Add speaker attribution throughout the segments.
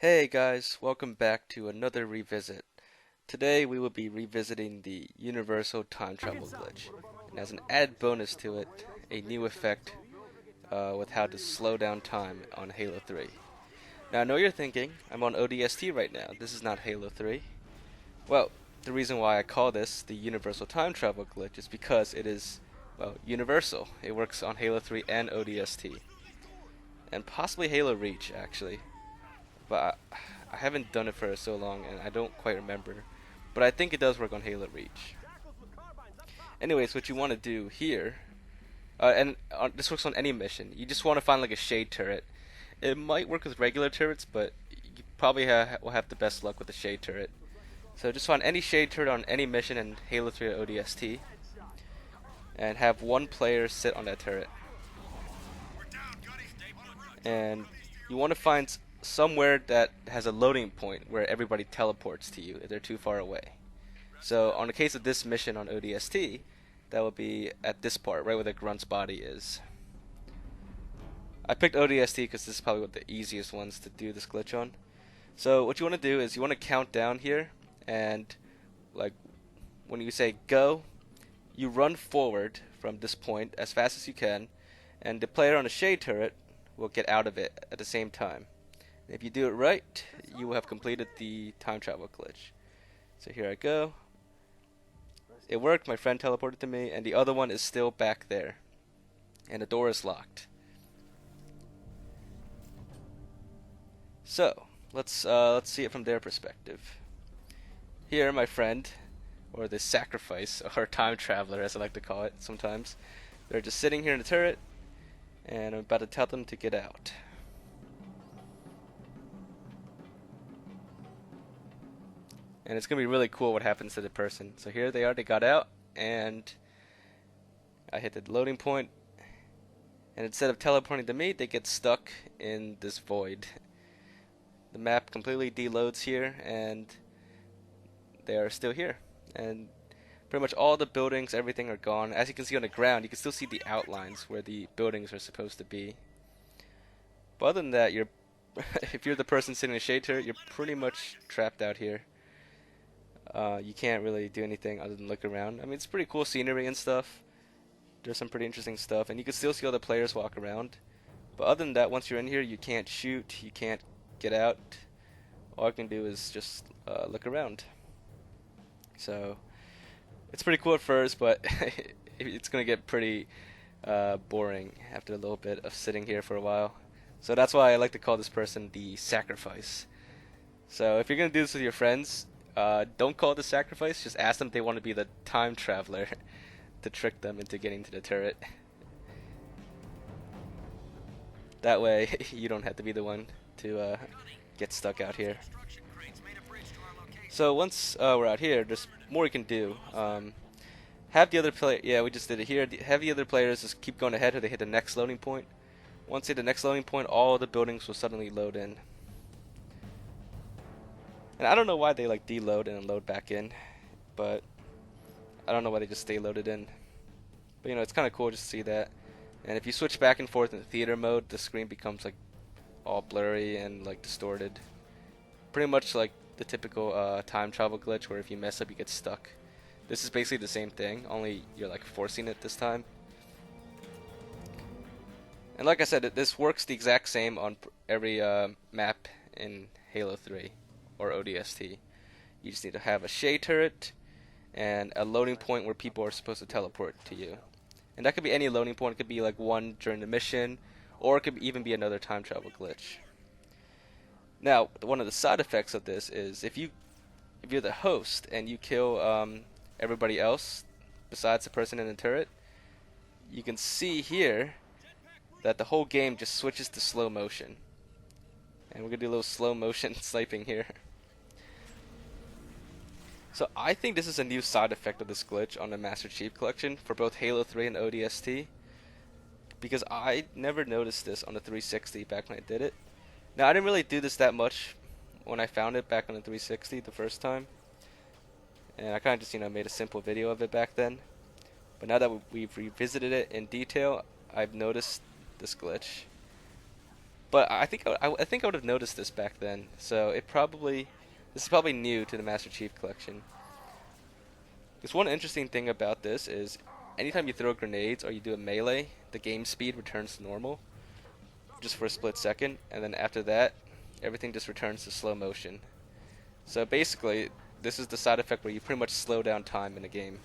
Speaker 1: Hey guys, welcome back to another revisit. Today we will be revisiting the universal time travel glitch, and as an added bonus to it, a new effect with how to slow down time on Halo 3. Now I know you're thinking, I'm on ODST right now, this is not Halo 3. Well, the reason why I call this the universal time travel glitch is because it is, well, universal. It works on Halo 3 and ODST, and possibly Halo Reach actually. But I haven't done it for so long and I don't quite remember. But I think it does work on Halo Reach. Anyways, what you want to do here, this works on any mission. You just want to find like a shade turret. It might work with regular turrets, but you probably will have the best luck with the shade turret. So just find any shade turret on any mission in Halo 3 or ODST, and have one player sit on that turret. And you want to find somewhere that has a loading point where everybody teleports to you if they're too far away. So on the case of this mission on ODST, that will be at this part, right where the grunt's body is. I picked ODST because this is probably one of the easiest ones to do this glitch on. So what you want to do is you want to count down here, and like when you say go, you run forward from this point as fast as you can, and the player on the shade turret will get out of it at the same time. And if you do it right, you will have completed the time travel glitch. So here I go. It worked, my friend teleported to me, and the other one is still back there. And the door is locked. So, let's see it from their perspective. Here, my friend, or the sacrifice, or time traveler as I like to call it sometimes, they're just sitting here in the turret, and I'm about to tell them to get out. And it's gonna be really cool what happens to the person. So here they are, they got out, and I hit the loading point, and instead of teleporting to me, they get stuck in this void. The map completely deloads here, and they are still here. And pretty much all the buildings, everything are gone. As you can see on the ground, you can still see the outlines where the buildings are supposed to be. But other than that, you're if you're the person sitting in a shade turret, you're pretty much trapped out here. You can't really do anything other than look around. I mean, it's pretty cool scenery and stuff. There's some pretty interesting stuff, and you can still see all the players walk around. But other than that, once you're in here, you can't shoot, you can't get out. All I can do is just look around. So it's pretty cool at first, but it's gonna get pretty boring after a little bit of sitting here for a while. So that's why I like to call this person the sacrifice. So if you're gonna do this with your friends, don't call it the sacrifice. Just ask them if they want to be the time traveler to trick them into getting to the turret. That way, you don't have to be the one to get stuck out here. So once we're out here, there's more you can do. Have the other player, yeah, we just did it here. Have the other players just keep going ahead until they hit the next loading point. Once they hit the next loading point, all the buildings will suddenly load in. And I don't know why they like deload and then load back in, but I don't know why they just stay loaded in. But it's kind of cool just to see that. And if you switch back and forth in theater mode, the screen becomes like all blurry and like distorted. Pretty much like the typical time travel glitch where if you mess up you get stuck. This is basically the same thing, only you're like forcing it this time. And like I said, this works the exact same on every map in Halo 3 or ODST. You just need to have a shade turret and a loading point where people are supposed to teleport to you. And that could be any loading point. It could be like one during the mission, or it could even be another time travel glitch. Now, one of the side effects of this is if you're the host and you kill everybody else besides the person in the turret, you can see here that the whole game just switches to slow motion. And we're gonna do a little slow motion sniping here. So I think this is a new side effect of this glitch on the Master Chief Collection for both Halo 3 and ODST, because I never noticed this on the 360 back when I did it. Now I didn't really do this that much when I found it back on the 360 the first time, and I kind of just made a simple video of it back then. But now that we've revisited it in detail, I've noticed this glitch. But I think I would have noticed this back then. So this is probably new to the Master Chief Collection. Because one interesting thing about this is anytime you throw grenades or you do a melee, the game speed returns to normal just for a split second, and then after that, everything just returns to slow motion. So basically, this is the side effect where you pretty much slow down time in a game.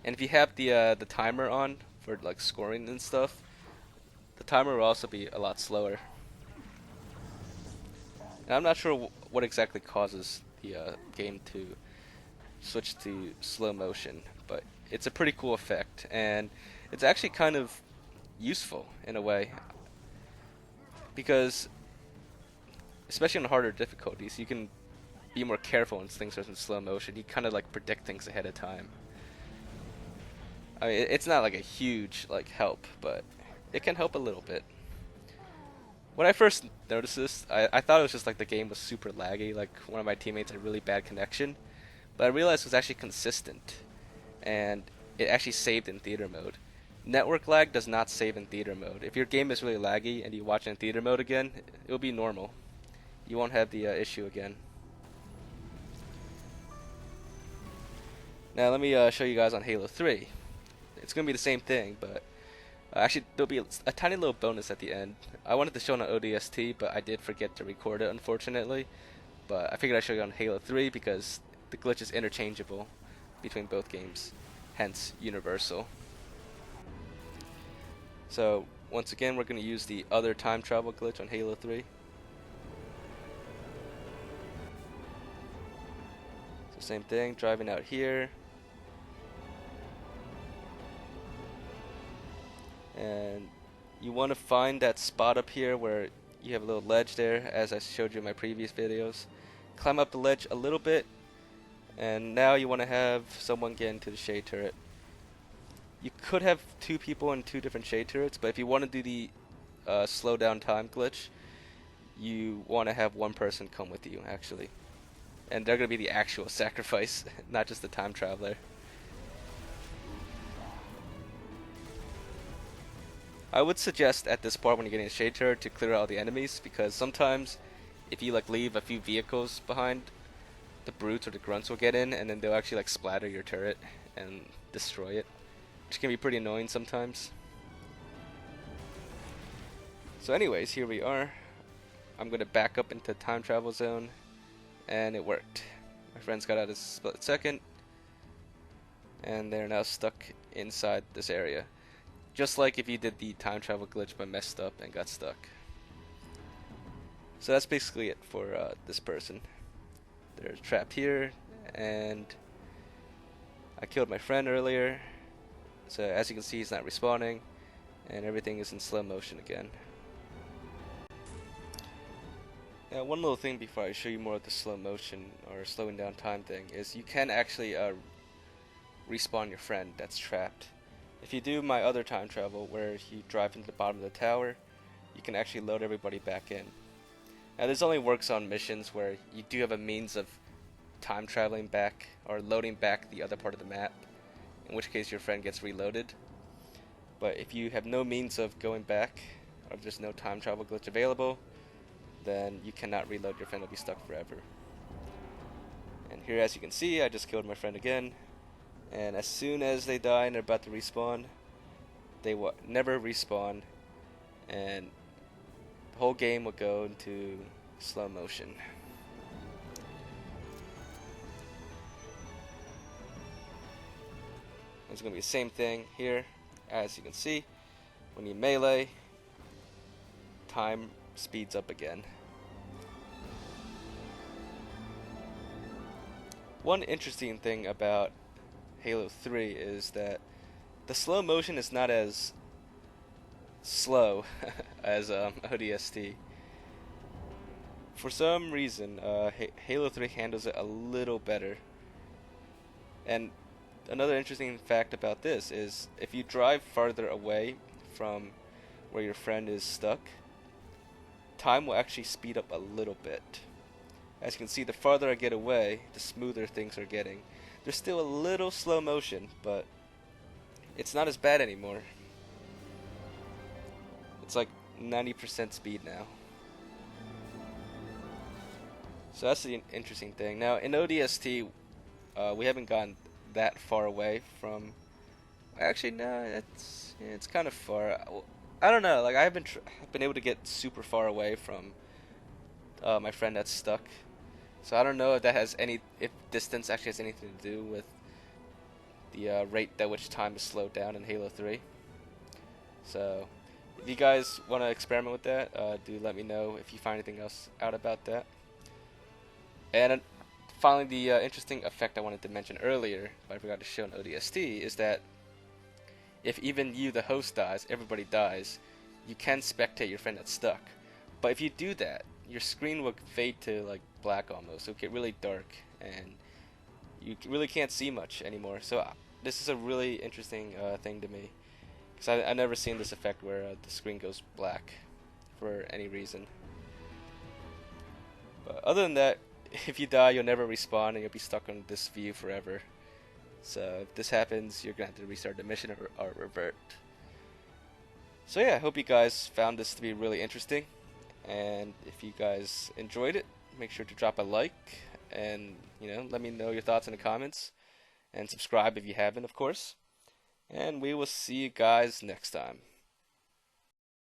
Speaker 1: And if you have the timer on for like scoring and stuff, the timer will also be a lot slower. And I'm not sure what exactly causes the game to switch to slow motion, but it's a pretty cool effect, and it's actually kind of useful in a way because, especially on harder difficulties, you can be more careful when things are in slow motion. You kind of like predict things ahead of time. I mean, it's not like a huge like help, but it can help a little bit. When I first noticed this, I thought it was just like the game was super laggy, like one of my teammates had really bad connection, but I realized it was actually consistent, and it actually saved in theater mode. Network lag does not save in theater mode. If your game is really laggy and you watch it in theater mode again, it will be normal. You won't have the issue again. Now let me show you guys on Halo 3. It's going to be the same thing, but actually there'll be a tiny little bonus at the end. I wanted to show it on ODST, but I did forget to record it, unfortunately. But I figured I'd show you on Halo 3 because the glitch is interchangeable between both games, hence universal. So once again, we're going to use the other time travel glitch on Halo 3. So same thing, driving out here. And you want to find that spot up here where you have a little ledge there, as I showed you in my previous videos. Climb up the ledge a little bit, and now you want to have someone get into the shade turret. You could have two people in two different shade turrets, but if you want to do the slow down time glitch, you want to have one person come with you, actually. And they're going to be the actual sacrifice, not just the time traveler. I would suggest at this part when you're getting a shade turret to clear out all the enemies, because sometimes if you like leave a few vehicles behind, the brutes or the grunts will get in and then they'll actually like splatter your turret and destroy it, which can be pretty annoying sometimes. So anyways, here we are. I'm going to back up into time travel zone, and it worked. My friends got out a split second, and they're now stuck inside this area. Just like if you did the time travel glitch but messed up and got stuck. So that's basically it for this person. They're trapped here, and I killed my friend earlier. So as you can see, he's not respawning, and everything is in slow motion again. Now, one little thing before I show you more of the slow motion or slowing down time thing is you can actually respawn your friend that's trapped. If you do my other time travel where you drive into the bottom of the tower, you can actually load everybody back in. Now this only works on missions where you do have a means of time traveling back or loading back the other part of the map, in which case your friend gets reloaded. But if you have no means of going back, or there's no time travel glitch available, then you cannot reload. Your friend will be stuck forever. And here, as you can see, I just killed my friend again. And as soon as they die and they're about to respawn, they will never respawn, and the whole game will go into slow motion. It's going to be the same thing here. As you can see, when you melee, time speeds up again. One interesting thing about Halo 3 is that the slow motion is not as slow as ODST. For some reason, Halo 3 handles it a little better. And another interesting fact about this is if you drive farther away from where your friend is stuck, time will actually speed up a little bit. As you can see, the farther I get away, the smoother things are getting. There's still a little slow motion, but it's not as bad anymore. It's like 90% speed now. So that's the interesting thing. Now in ODST, we haven't gotten that far away from. Actually, no, it's kind of far. I don't know. Like I haven't been able to get super far away from my friend that's stuck. So I don't know if that has if distance actually has anything to do with the rate at which time is slowed down in Halo 3. So if you guys want to experiment with that, do let me know if you find anything else out about that. And finally, the interesting effect I wanted to mention earlier, but I forgot to show in ODST, is that if even you, the host, dies, everybody dies, you can spectate your friend that's stuck. But if you do that, your screen will fade to like black almost. It'll get really dark, and you really can't see much anymore. So this is a really interesting thing to me, because I never seen this effect where the screen goes black for any reason. But other than that, if you die, you'll never respawn, and you'll be stuck on this view forever. So if this happens, you're gonna have to restart the mission or revert. So yeah, I hope you guys found this to be really interesting, and if you guys enjoyed it, make sure to drop a like, and let me know your thoughts in the comments, and subscribe if you haven't, of course. And we will see you guys next time.